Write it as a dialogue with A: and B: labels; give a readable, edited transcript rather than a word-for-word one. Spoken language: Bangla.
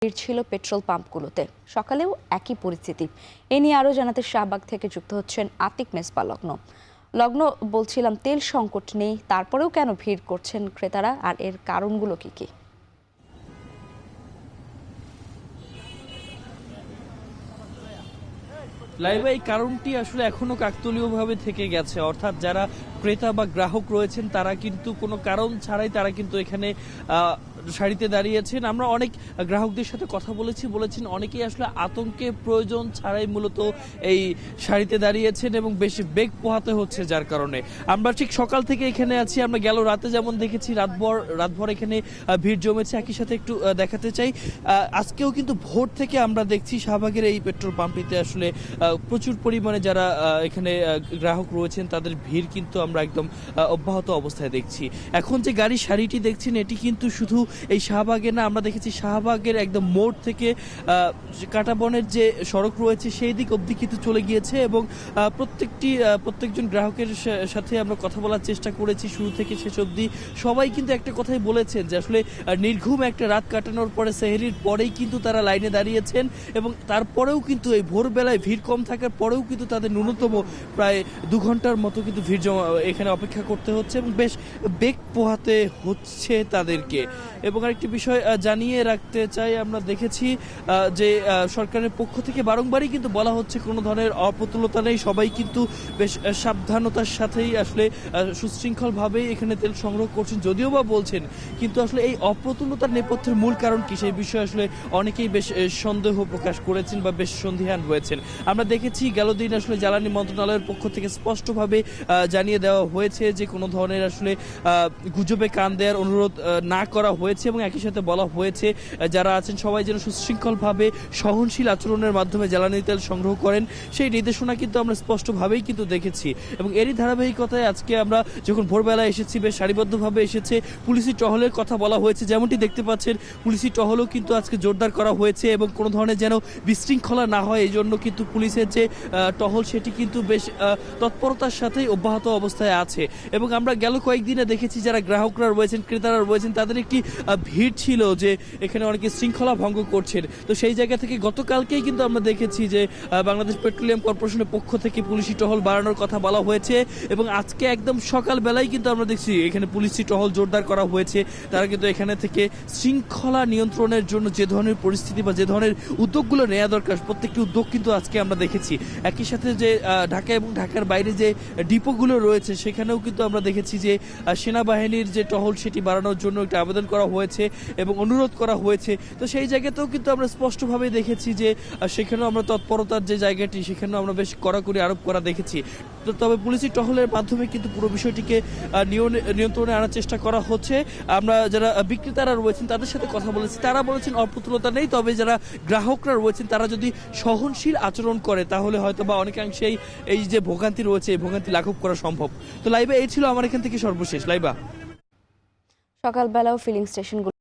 A: ভিড় ছিল পেট্রোল পাম্পগুলোতে। সকালেও একই পরিস্থিতি। এ নিয়ে আরও জানাতে শাহবাগ থেকে যুক্ত হচ্ছেন আতিক মেজবা লগ্ন। বলছিলাম, তেল সংকট নেই, তারপরেও কেন ভিড় করছেন ক্রেতারা, আর এর কারণগুলো কি কি?
B: লাইবা, এই কারণটি আসলে এখনো কাকতালীয়ভাবে থেকে গেছে। অর্থাৎ যারা ক্রেতা বা গ্রাহক রয়েছেন তারা কিন্তু কোনো কারণ ছাড়াই তারা কিন্তু এখানে সারিতে দাঁড়িয়েছেন। আমরা অনেক গ্রাহকদের সাথে কথা বলেছেন অনেকেই আসলে আতঙ্কে প্রয়োজন ছাড়াই মূলত এই সারিতে দাঁড়িয়েছেন এবং বেশি বেগ পোহাতে হচ্ছে, যার কারণে আমরা ঠিক সকাল থেকে এখানে আছি। আমরা গেল রাতে যেমন দেখেছি রাতভর এখানে ভিড় জমেছে। একই সাথে একটু দেখাতে চাই, আজকেও কিন্তু ভোর থেকে আমরা দেখছি শাহবাগের এই পেট্রোল পাম্পটিতে আসলে প্রচুর পরিমাণে যারা এখানে গ্রাহক রয়েছেন তাদের ভিড় কিন্তু আমরা একদম অব্যাহত অবস্থায় দেখছি। এখন যে গাড়ির সারিটি দেখছেন এটি কিন্তু শুধু এই শাহবাগে না, আমরা দেখেছি শাহবাগের একদম মোড় থেকে কাঁটাবনের যে সড়ক রয়েছে সেই দিক অবধি কিন্তু চলে গিয়েছে এবং প্রত্যেকজন গ্রাহকের সাথে আমরা কথা বলার চেষ্টা করেছি শুরু থেকে শেষ অবধি। সবাই কিন্তু একটা কথাই বলেছেন যে আসলে নির্ঘুম একটা রাত কাটানোর পরে সেহরির পরেই কিন্তু তারা লাইনে দাঁড়িয়েছেন এবং তারপরেও কিন্তু এই ভোরবেলায় ভিড় কম থাকার পরেও কিন্তু তাদের ন্যূনতম প্রায় 2 ঘন্টার মতো কিন্তু ভিড় জমা এখানে অপেক্ষা করতে হচ্ছে এবং বেশ বেগ পোহাতে হচ্ছে তাদেরকে। এবং আরেকটি বিষয় জানিয়ে রাখতে চাই, আমরা দেখেছি যে সরকারের পক্ষ থেকে বারংবারই কিন্তু বলা হচ্ছে কোনো ধরনের অপ্রতুলতা নেই, সবাই কিন্তু বেশ সাবধানতার সাথেই আসলে সুশৃঙ্খলভাবেই এখানে তেল সংগ্রহ করছেন যদিও বা বলছেন, কিন্তু আসলে এই অপ্রতুলতার নেপথ্যের মূল কারণ কি সেই বিষয়ে আসলে অনেকেই বেশ সন্দেহ প্রকাশ করেছেন বা বেশ সন্দিহান হয়েছেন। আমরা দেখেছি গেল দিন আসলে জ্বালানি মন্ত্রণালয়ের পক্ষ থেকে স্পষ্টভাবে জানিয়ে দেওয়া হয়েছে যে কোনো ধরনের আসলে গুজবে কান দেওয়ার অনুরোধ না করা হয়েছে এবং একই সাথে বলা হয়েছে যারা আছেন সবাই যেন সুশৃঙ্খলভাবে সহনশীল আচরণের মাধ্যমে জ্বালানি তেল সংগ্রহ করেন, সেই নির্দেশনা কিন্তু আমরা স্পষ্টভাবেই কিন্তু দেখেছি। এবং এরই ধারাবাহিকতায় আজকে আমরা যখন ভোরবেলা এসেছি বেশ সারিবদ্ধভাবে এসেছে, পুলিশি টহলের কথা বলা হয়েছে। যেমনটি দেখতে পাচ্ছেন পুলিশি টহলও কিন্তু আজকে জোরদার করা হয়েছে এবং কোনো ধরনের যেন বিশৃঙ্খলা না হয় এই জন্য কিন্তু পুলিশের যে টহল সেটি কিন্তু বেশ তৎপরতার সাথেই অব্যাহত অবস্থায় আছে। এবং আমরা গেল কয়েকদিনে দেখেছি যারা গ্রাহকরা রয়েছেন ক্রেতারা রয়েছেন তাদের একটি ভিড় ছিল যে এখানে অনেকে শৃঙ্খলা ভঙ্গ করছেন। তো সেই জায়গা থেকে গতকালকেই কিন্তু আমরা দেখেছি যে বাংলাদেশ পেট্রোলিয়াম কর্পোরেশনের পক্ষ থেকে পুলিশি টহল বাড়ানোর কথা বলা হয়েছে এবং আজকে একদম সকালবেলায় কিন্তু আমরা দেখছি এখানে পুলিশি টহল জোরদার করা হয়েছে। তারা কিন্তু এখানে থেকে শৃঙ্খলা নিয়ন্ত্রণের জন্য যে ধরনের পরিস্থিতি বা যে ধরনের উদ্যোগগুলো নেওয়া দরকার প্রত্যেকটি উদ্যোগ কিন্তু আজকে আমরা দেখেছি। একই সাথে যে ঢাকা এবং ঢাকার বাইরে যে ডিপোগুলো রয়েছে সেখানেও কিন্তু আমরা দেখেছি যে সেনাবাহিনীর যে টহল সেটি বাড়ানোর জন্য একটা আবেদন করা হয়েছে এবং অনুরোধ করা হয়েছে। তো সেই জায়গাতেও কিন্তু আমরা স্পষ্টভাবে দেখেছি যে সেখানেও আমরা তৎপরতার যে জায়গাটি সেখানেও আমরা বেশ কড়াকড়ি আরোপ করা দেখেছি। তো তবে পুলিশি টহলের মাধ্যমে কিন্তু পুরো বিষয়টিকে নিয়ন্ত্রণে আনার চেষ্টা করা হচ্ছে। আমরা যারা বিক্রেতারা রয়েছেন তাদের সাথে কথা বলেছি, তারা বলেছেন অপ্রতুলতা নেই, তবে যারা গ্রাহকরা রয়েছেন তারা যদি সহনশীল আচরণ করে তাহলে হয়তো বা অনেকাংশেই এই যে ভোগান্তি রয়েছে এই ভোগান্তি লাঘব করা সম্ভব। তো লাইবা এই ছিল আমার এখান থেকে সর্বশেষ। লাইবা,
A: সকালবেলাও ফিলিং স্টেশনগুলো